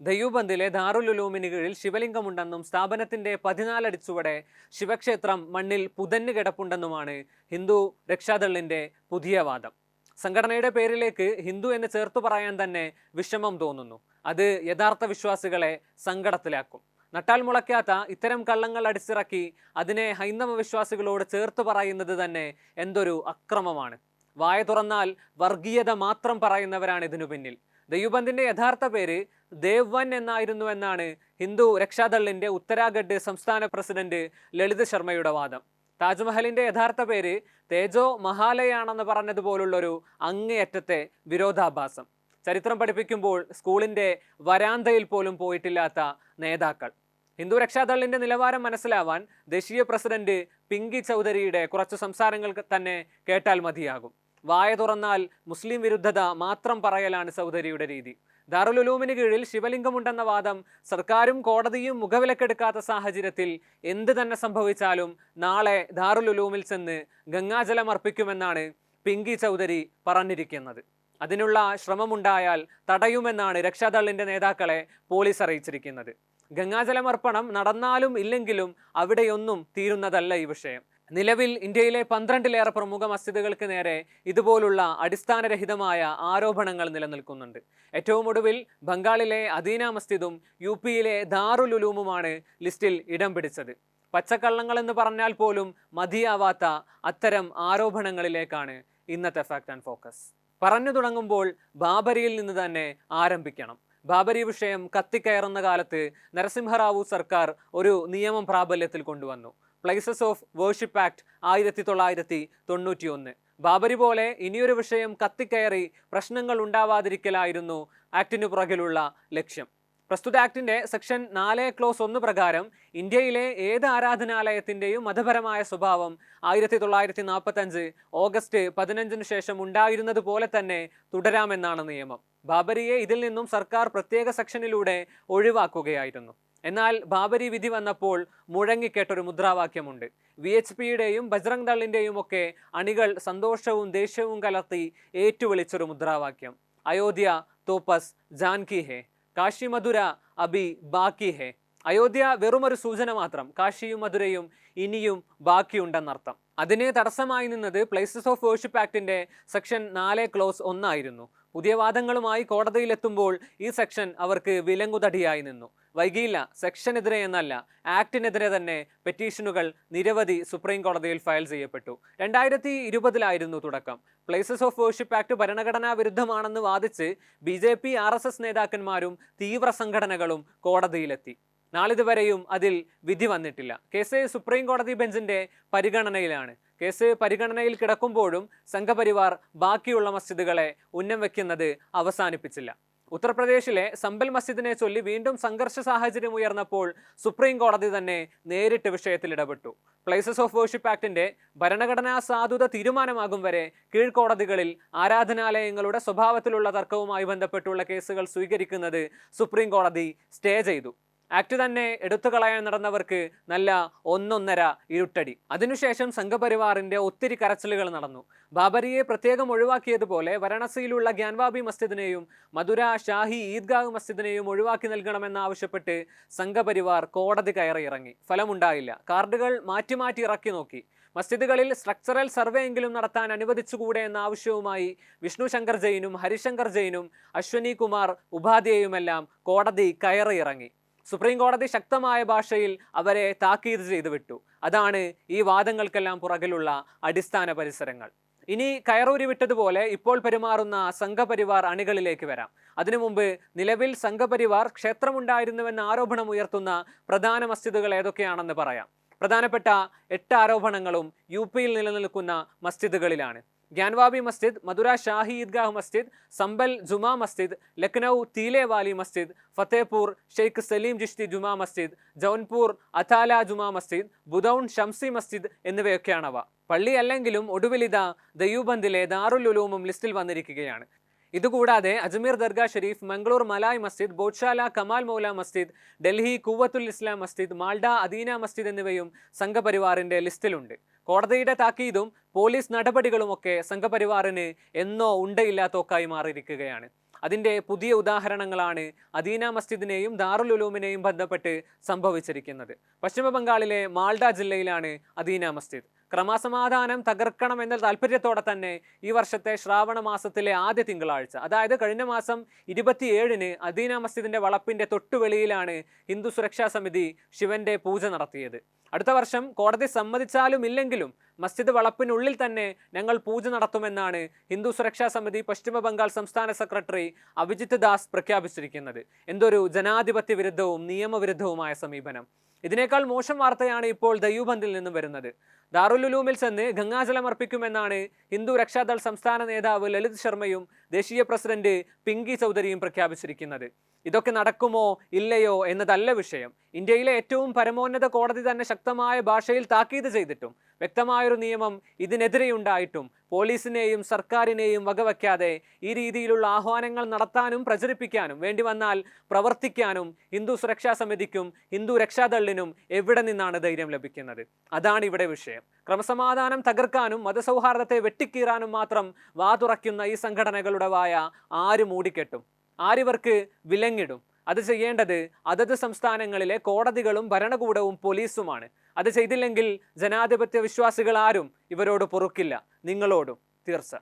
ദയൂബന്ദിലെ ദാറുൽ ഉലൂമിന് കീഴിൽ ശിവലിംഗമുണ്ടെന്നും സ്ഥാപനത്തിന്റെ 14 അടിച്ചുവടെ ശിവക്ഷേത്രം മണ്ണിൽ പുതഞ്ഞു കിടപ്പുണ്ടെന്നുമാണ് ഹിന്ദു രക്ഷാദളിന്റെ പുതിയ വാദം. സംഘടനയുടെ പേരിലേക്ക് ഹിന്ദു എന്ന് ചേർത്തു പറയാൻ തന്നെ വിഷമം തോന്നുന്നു. അത് യഥാർത്ഥ വിശ്വാസികളെ സങ്കടത്തിലാക്കും. നട്ടാൽ മുളയ്ക്കാത്ത ഇത്തരം കള്ളങ്ങൾ അടിച്ചിറക്കി അതിനെ ഹൈന്ദവ വിശ്വാസികളോട് ചേർത്ത് പറയുന്നത് തന്നെ എന്തൊരു അക്രമമാണ്. വായ തുറന്നാൽ വർഗീയത മാത്രം പറയുന്നവരാണ് ഇതിനു പിന്നിൽ. ദയൂബന്ദിന്റെ യഥാർത്ഥ പേര് ദേവ്വൻ എന്നായിരുന്നു എന്നാണ് ഹിന്ദു രക്ഷാദളിന്റെ ഉത്തരാഖണ്ഡ് സംസ്ഥാന പ്രസിഡന്റ് ലളിത് ശർമ്മയുടെ വാദം. താജ്മഹലിന്റെ യഥാർത്ഥ പേര് തേജോ മഹാലയാണെന്ന് പറഞ്ഞതുപോലുള്ളൊരു അങ്ങേയറ്റത്തെ വിരോധാഭാസം. ചരിത്രം പഠിപ്പിക്കുമ്പോൾ സ്കൂളിന്റെ വരാന്തയിൽ പോലും പോയിട്ടില്ലാത്ത നേതാക്കൾ. ഹിന്ദു രക്ഷാദളിന്റെ നിലവാരം മനസ്സിലാവാൻ ദേശീയ പ്രസിഡന്റ് പിങ്കി ചൗധരിയുടെ കുറച്ച് സംസാരങ്ങൾ തന്നെ കേട്ടാൽ മതിയാകും. വായ തുറന്നാൽ മുസ്ലിം വിരുദ്ധത മാത്രം പറയലാണ് ചൗധരിയുടെ രീതി. ദാറുൽ ഉലൂമിന് കീഴിൽ ശിവലിംഗമുണ്ടെന്ന വാദം സർക്കാരും കോടതിയും മുഖവിലക്കെടുക്കാത്ത സാഹചര്യത്തിൽ എന്ത് തന്നെ സംഭവിച്ചാലും നാളെ ദാറുൽ ഉലൂമിൽ ചെന്ന് ഗംഗാജലം അർപ്പിക്കുമെന്നാണ് പിങ്കി ചൗധരി പറഞ്ഞിരിക്കുന്നത്. അതിനുള്ള ശ്രമമുണ്ടായാൽ തടയുമെന്നാണ് രക്ഷാദളിന്റെ നേതാക്കളെ പോലീസ് അറിയിച്ചിരിക്കുന്നത്. ഗംഗാജലമർപ്പണം നടന്നാലും ഇല്ലെങ്കിലും അവിടെയൊന്നും തീരുന്നതല്ല ഈ വിഷയം. നിലവിൽ ഇന്ത്യയിലെ 12ലേറെ പ്രമുഖ മസ്ജിദുകൾക്ക് നേരെ ഇതുപോലുള്ള അടിസ്ഥാനരഹിതമായ ആരോപണങ്ങൾ നിലനിൽക്കുന്നുണ്ട്. ഏറ്റവും ഒടുവിൽ ബംഗാളിലെ അദീന മസ്ജിദും യുപിയിലെ ദാറുൽ ഉലൂമുമാണ് ലിസ്റ്റിൽ ഇടം പിടിച്ചത്. പച്ചക്കള്ളങ്ങൾ എന്ന് പറഞ്ഞാൽ പോലും മതിയാവാത്ത അത്തരം ആരോപണങ്ങളിലേക്കാണ് ഇന്നത്തെ ഫാക്ട് ആൻഡ് ഫോക്കസ്. പറഞ്ഞു തുടങ്ങുമ്പോൾ ബാബരിയിൽ നിന്ന് തന്നെ ആരംഭിക്കണം. ബാബരി വിഷയം കത്തിക്കയറുന്ന കാലത്ത് നരസിംഹറാവു സർക്കാർ ഒരു നിയമം പ്രാബല്യത്തിൽ കൊണ്ടുവന്നു. Places of worship act 1991. Babri പോലെ ഇനിയൊരു വിഷയം കത്തിക്കയറി പ്രശ്നങ്ങൾ ഉണ്ടാവാതിരിക്കലായിരുന്നു ആക്ടിനു പുറകിലുള്ള ലക്ഷ്യം. പ്രസ്തുത ആക്ടിന്റെ സെക്ഷൻ 4 പ്രകാരം ഇന്ത്യയിലെ ഏത് ആരാധനാലയത്തിന്റെയും മതപരമായ സ്വഭാവം 1945 ഓഗസ്റ്റ് 15 ശേഷം ഉണ്ടായിരുന്നത് പോലെ തന്നെ തുടരാമെന്നാണ് നിയമം. ബാബരിയെ ഇതിൽ നിന്നും സർക്കാർ പ്രത്യേക സെക്ഷനിലൂടെ ഒഴിവാക്കുകയായിരുന്നു. എന്നാൽ ബാബരി വിധി വന്നപ്പോൾ മുഴങ്ങിക്കേട്ടൊരു മുദ്രാവാക്യമുണ്ട്. VHPയുടെയും ബജ്രംഗ് ദളിന്റെയും ഒക്കെ അണികൾ സന്തോഷവും ദേഷ്യവും കലർത്തി ഏറ്റുവിളിച്ചൊരു മുദ്രാവാക്യം. അയോധ്യ തോപ്പസ് ജാൻകി ഹേ, കാശി മധുര അബി ബാക്കി ഹേ. അയോധ്യ വെറുമൊരു സൂചന മാത്രം, കാശിയും മധുരയും ഇനിയും ബാക്കിയുണ്ടെന്നർത്ഥം. അതിന് തടസ്സമായി നിന്നത് പ്ലേസസ് ഓഫ് വേർഷിപ്പ് ആക്ടിന്റെ സെക്ഷൻ 4 ആയിരുന്നു. പുതിയ വാദങ്ങളുമായി കോടതിയിലെത്തുമ്പോൾ ഈ സെക്ഷൻ അവർക്ക് വിലങ്ങുതടിയായി നിന്നു. വൈകിയില്ല. സെക്ഷനെതിരെ എന്നല്ല, ആക്ടിനെതിരെ തന്നെ പെറ്റീഷനുകൾ നിരവധി സുപ്രീം കോടതിയിൽ ഫയൽ ചെയ്യപ്പെട്ടു. 2020 തുടക്കം. പ്ലേസസ് ഓഫ് വേർഷിപ്പ് ആക്ട് ഭരണഘടനാ വിരുദ്ധമാണെന്ന് വാദിച്ച് BJP RSS നേതാക്കന്മാരും തീവ്ര സംഘടനകളും കോടതിയിലെത്തി. നാളിതുവരെയും അതിൽ വിധി വന്നിട്ടില്ല. കേസ് സുപ്രീം കോടതി ബെഞ്ചിന്റെ പരിഗണനയിലാണ്. കേസ് പരിഗണനയിൽ കിടക്കുമ്പോഴും സംഘപരിവാർ ബാക്കിയുള്ള മസ്ജിദുകളെ ഉന്നം വയ്ക്കുന്നത് അവസാനിപ്പിച്ചില്ല. ഉത്തർപ്രദേശിലെ സംബൽ മസ്ജിദിനെ ചൊല്ലി വീണ്ടും സംഘർഷ സാഹചര്യം ഉയർന്നപ്പോൾ സുപ്രീം കോടതി തന്നെ നേരിട്ട് വിഷയത്തിൽ ഇടപെട്ടു. പ്ലേസസ് ഓഫ് വേർഷിപ്പ് ആക്ടിന്റെ ഭരണഘടനാ സാധുത തീരുമാനമാകും വരെ കീഴ്ക്കോടതികളിൽ ആരാധനാലയങ്ങളുടെ സ്വഭാവത്തിലുള്ള തർക്കവുമായി ബന്ധപ്പെട്ടുള്ള കേസുകൾ സ്വീകരിക്കുന്നത് സുപ്രീം കോടതി സ്റ്റേ ചെയ്തു. ആക്ട് തന്നെ എടുത്തുകളയാൻ നടന്നവർക്ക് നല്ല ഒന്നൊന്നര ഇരുട്ടടി. അതിനുശേഷം സംഘപരിവാറിന്റെ ഒത്തിരി കരച്ചിലുകൾ നടന്നു. ബാബരിയെ പ്രത്യേകം ഒഴിവാക്കിയതുപോലെ വാരണസിയിലുള്ള ഗ്യാൻവാബി മസ്ജിദിനെയും മധുര ഷാഹി ഈദ്ഗാഹ് മസ്ജിദിനെയും ഒഴിവാക്കി നൽകണമെന്നാവശ്യപ്പെട്ട് സംഘപരിവാർ കോടതി കയറി ഇറങ്ങി. ഫലമുണ്ടായില്ല. കാർഡുകൾ മാറ്റി മാറ്റി ഇറക്കി നോക്കി. മസ്ജിദുകളിൽ സ്ട്രക്ചറൽ സർവേ എങ്കിലും നടത്താൻ അനുവദിച്ചുകൂടെ എന്ന ആവശ്യവുമായി വിഷ്ണു ശങ്കർ ജെയിനും ഹരിശങ്കർ ജെയിനും അശ്വനി കുമാർ ഉപാധ്യായുമെല്ലാം കോടതി കയറി ഇറങ്ങി. സുപ്രീം കോടതി ശക്തമായ ഭാഷയിൽ അവരെ താക്കീത് ചെയ്തു വിട്ടു. അതാണ് ഈ വാദങ്ങൾക്കെല്ലാം പുറകിലുള്ള അടിസ്ഥാന പരിസരങ്ങൾ. ഇനി കയറൂരി വിട്ടതുപോലെ ഇപ്പോൾ പെരുമാറുന്ന സംഘപരിവാർ അണികളിലേക്ക് വരാം. അതിനു മുമ്പ് നിലവിൽ സംഘപരിവാർ ക്ഷേത്രമുണ്ടായിരുന്നുവെന്ന ആരോപണം ഉയർത്തുന്ന പ്രധാന മസ്ജിദുകൾ ഏതൊക്കെയാണെന്ന് പറയാം. പ്രധാനപ്പെട്ട 8 ആരോപണങ്ങളും UPയിൽ നിലനിൽക്കുന്ന മസ്ജിദുകളിലാണ്. ഗ്യാൻവാബി മസ്ജിദ്, മധുര ഷാഹി ഈദ്ഗാഹ് മസ്ജിദ്, സംബൽ ജുമാ മസ്ജിദ്, ലക്നൗ തീലേവാലി മസ്ജിദ്, ഫത്തേപൂർ ഷെയ്ഖ് സലീം ജിഷ്തി ജുമാ മസ്ജിദ്, ജൗൻപൂർ അതാല ജുമാ മസ്ജിദ്, ബുദൌൺ ഷംസി മസ്ജിദ് എന്നിവയൊക്കെയാണവ. പള്ളിയല്ലെങ്കിലും ഒടുവിലിത ദയൂബന്ദിലെ ദാറുൽ ഉലൂമും ലിസ്റ്റിൽ വന്നിരിക്കുകയാണ്. ഇതുകൂടാതെ അജ്മീർ ദർഗാ ഷരീഫ്, മംഗളൂർ മലായ് മസ്ജിദ്, ബോട്ട്ശാല കമാൽ മൗല മസ്ജിദ്, ഡൽഹി കൂവത്തുൽ ഇസ്ലാം മസ്ജിദ്, മാൾഡ അദീന മസ്ജിദ് എന്നിവയും സംഘപരിവാറിന്റെ ലിസ്റ്റിലുണ്ട്. കോടതിയുടെ താക്കീതും പോലീസ് നടപടികളുമൊക്കെ സംഘപരിവാറിന് എന്നോ ഉണ്ടയില്ലാത്തൊക്കായി മാറിയിരിക്കുകയാണ്. അതിൻ്റെ പുതിയ ഉദാഹരണങ്ങളാണ് അദീന മസ്ജിദിനെയും ദാറുൽ ഉലൂമിനെയും ബന്ധപ്പെട്ട് സംഭവിച്ചിരിക്കുന്നത്. പശ്ചിമ ബംഗാളിലെ മാൾഡ ജില്ലയിലാണ് അദീന മസ്ജിദ്. ക്രമസമാധാനം തകർക്കണമെന്ന താല്പര്യത്തോടെ തന്നെ ഈ വർഷത്തെ ശ്രാവണ മാസത്തിലെ ആദ്യ തിങ്കളാഴ്ച, അതായത് കഴിഞ്ഞ മാസം 27-ന് അദീന മസ്ജിദിന്റെ വളപ്പിന്റെ തൊട്ടുവെളിയിലാണ് ഹിന്ദു സുരക്ഷാ സമിതി ശിവന്റെ പൂജ നടത്തിയത്. അടുത്ത വർഷം കോടതി സമ്മതിച്ചാലും ഇല്ലെങ്കിലും മസ്ജിദ് വളപ്പിനുള്ളിൽ തന്നെ ഞങ്ങൾ പൂജ നടത്തുമെന്നാണ് ഹിന്ദു സുരക്ഷാ സമിതി പശ്ചിമ ബംഗാൾ സംസ്ഥാന സെക്രട്ടറി അഭിജിത്ത് ദാസ് പ്രഖ്യാപിച്ചിരിക്കുന്നത്. എന്തൊരു ജനാധിപത്യ വിരുദ്ധവും നിയമവിരുദ്ധവുമായ സമീപനം! ഇതിനേക്കാൾ മോശം വാർത്തയാണ് ഇപ്പോൾ ദയൂബന്ദിൽ നിന്നും വരുന്നത്. ദാറുൽ ഉലൂമിൽ ചെന്ന് ഗംഗാജലം അർപ്പിക്കുമെന്നാണ് ഹിന്ദു രക്ഷാദൾ സംസ്ഥാന നേതാവ് ലളിത് ശർമ്മയും ദേശീയ പ്രസിഡന്റ് പിങ്കി ചൗധരിയും പ്രഖ്യാപിച്ചിരിക്കുന്നത്. ഇതൊക്കെ നടക്കുമോ ഇല്ലയോ എന്നതല്ല വിഷയം. ഇന്ത്യയിലെ ഏറ്റവും പരമോന്നത കോടതി തന്നെ ശക്തമായ ഭാഷയിൽ താക്കീത് ചെയ്തിട്ടും വ്യക്തമായൊരു നിയമം ഇതിനെതിരെയുണ്ടായിട്ടും പോലീസിനെയും സർക്കാരിനെയും വകവയ്ക്കാതെ ഈ രീതിയിലുള്ള ആഹ്വാനങ്ങൾ നടത്താനും പ്രചരിപ്പിക്കാനും വേണ്ടി വന്നാൽ പ്രവർത്തിക്കാനും ഹിന്ദു സുരക്ഷാ സമിതിക്കും ഹിന്ദു രക്ഷാദളിനും എവിടെ നിന്നാണ് ധൈര്യം ലഭിക്കുന്നത്? അതാണ് ഇവിടെ വിഷയം. ക്രമസമാധാനം തകർക്കാനും മതസൗഹാർദ്ദത്തെ വെട്ടിക്കീറാനും മാത്രം വാതുറയ്ക്കുന്ന ഈ സംഘടനകളുടെ വായ ആര് മൂടിക്കെട്ടും? ആരിവർക്ക് വിലങ്ങിടും? അത് ചെയ്യേണ്ടത് അതത് സംസ്ഥാനങ്ങളിലെ കോടതികളും ഭരണകൂടവും പോലീസുമാണ്. അത് ചെയ്തില്ലെങ്കിൽ ജനാധിപത്യ വിശ്വാസികൾ ആരും ഇവരോട് പൊറുക്കില്ല. നിങ്ങളോടും തീർച്ച.